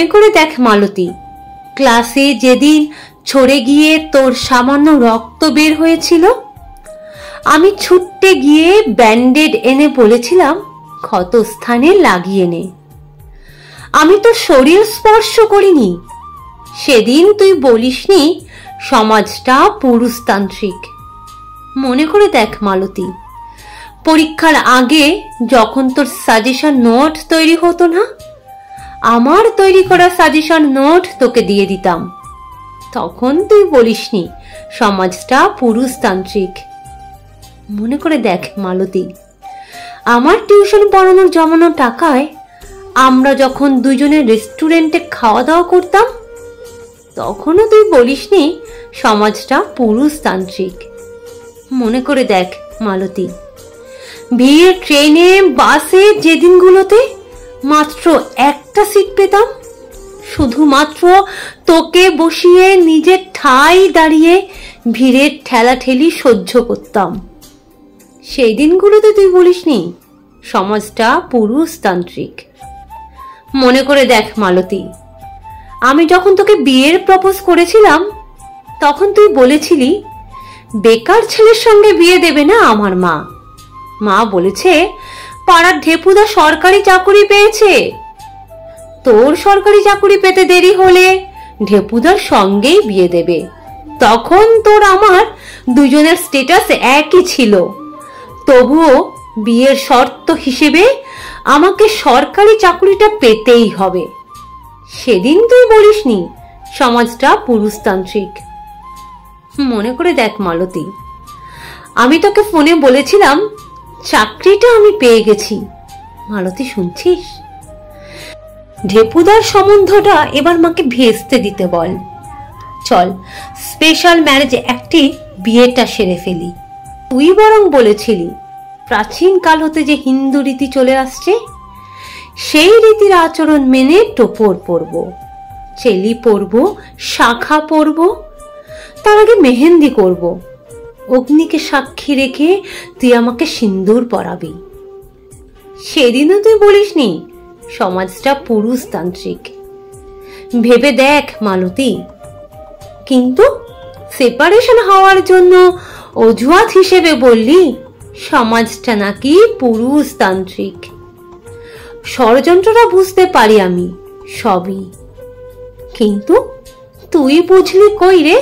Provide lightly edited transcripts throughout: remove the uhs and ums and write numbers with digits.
মনে করে দেখ মালতী, ক্লাসে যেদিন ছড়ে গিয়ে তোর সামান্য রক্ত বের হয়েছিল, আমি ছুটতে গিয়ে ব্যান্ডেড এনে বলেছিলাম ক্ষত স্থানে লাগিয়ে নে। আমি তো শরীর স্পর্শ করিনি। সেদিন তুই বলিসনি সমাজটা পুরুষতান্ত্রিক। মনে করে দেখ মালতী, পরীক্ষার আগে যখন তোর সাজেশন নোট তৈরি হতো না, আমার তৈরি করা সাজেশন নোট তোকে দিয়ে দিতাম। তখন তুই বলিসনি সমাজটা পুরুষতান্ত্রিক। মনে করে দেখ মালতী, আমার টিউশন পড়ানোর জমানো টাকায় আমরা যখন দুজনে রেস্টুরেন্টে খাওয়া দাওয়া করতাম, তখনও তুই বলিসনি সমাজটা পুরুষতান্ত্রিক। মনে করে দেখ মালতী, ভিড় ট্রেনে বাসে যেদিনগুলোতে মাত্র একটা সিট পেতাম, শুধুমাত্র তোকে বসিয়ে নিজের ঠাই দাঁড়িয়ে ভিড়ের ঠেলাঠেলি সহ্য করতাম, সেই দিনগুলোতে তুই বলিসনি সমাজটা পুরুষতান্ত্রিক। মনে করে দেখ মালতী, আমি যখন তোকে বিয়ের প্রপোজ করেছিলাম, তখন তুই বলেছিলি বেকার ছেলের সঙ্গে বিয়ে দেবে না আমার মা। মা বলেছে পাড়ার ঢেপুদা সরকারি চাকুরি পেয়েছে, তোর সরকারি চাকুরি পেতে দেরি হলে ঢেপুদার সঙ্গেই বিয়ে দেবে। তখন তোর আমার দুজনের স্ট্যাটাস একই ছিল, তবুও বিয়ের শর্ত হিসেবে আমাকে সরকারি চাকুরিটা পেতেই হবে। সেদিন তুই বলিসনি সমাজটা পুরুষতান্ত্রিক। মনে করে দেখ মালতী, আমি তোকে ফোনে বলেছিলাম চাকরিটা আমি পেয়ে গেছি। মালতী শুনছিস? ঢেপুদার সম্বন্ধটা এবার মাকে ভেস্তে দিতে বল। চল স্পেশাল ম্যারেজ অ্যাক্টে বিয়েটা সেরে ফেলি। তুই বরং বলেছিলি প্রাচীন কাল হতে যে হিন্দু রীতি চলে আসছে, সেই রীতির আচরণ মেনে টোপর পরব, চেলি পরব, শাখা পরব, তার আগে মেহেন্দি করব, অগ্নিকে সাক্ষী রেখে তুই আমাকে সিন্দুর পরাবি। সেদিনও তুই বলিসনি সমাজটা পুরুষতান্ত্রিক। ভেবে দেখ মালতী, কিন্তু সেপারেশন হওয়ার জন্য অজুহাত হিসেবে বললি সমাজটা নাকি পুরুষতান্ত্রিক। ষড়যন্ত্রটা বুঝতে পারি আমি সবই, কিন্তু তুই বুঝলি কই রে?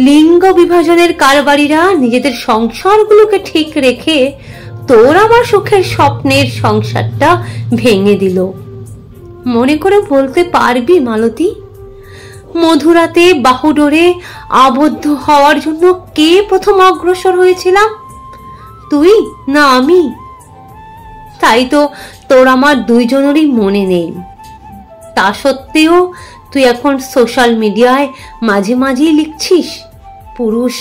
লিঙ্গ বিভাজনের কারবারিরা নিজেদের সংসারগুলোকে ঠিক রেখে তোর আমার সুখের স্বপ্নের সংসারটা ভেঙে দিল। মনে করে বলতে পারবি মালতী, মধুরাতে বাহুডোরে আবদ্ধ হওয়ার জন্য কে প্রথম অগ্রসর হয়েছিলাম, তুই না আমি? তাই তো তোর আমার দুইজনেরই মনে নেই। তা সত্ত্বেও তুই এখন সোশ্যাল মিডিয়ায় মাঝে মাঝেই লিখছিস পুরুষ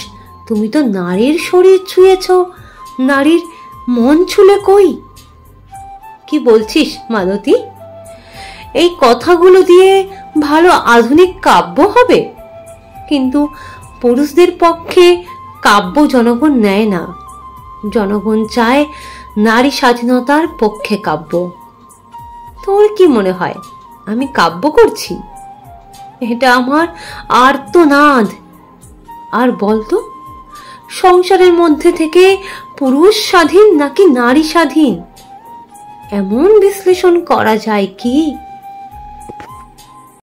তুমি তো নারীর শরীর ছুঁয়েছ, নারীর মন ছুলে কই? কি বলছিস মালতী? এই কথাগুলো দিয়ে ভালো আধুনিক কাব্য হবে, কিন্তু পুরুষদের পক্ষে কাব্য জনগণ নেয় না। জনগণ চায় নারী স্বাধীনতার পক্ষে কাব্য। তোর কি মনে হয় আমি কাব্য করছি? এটা আমার আর্তনাদ। আর বলতো, সংসারের মধ্যে থেকে পুরুষ স্বাধীন নাকি নারী স্বাধীন, এমন বিশ্লেষণ করা যায় কি?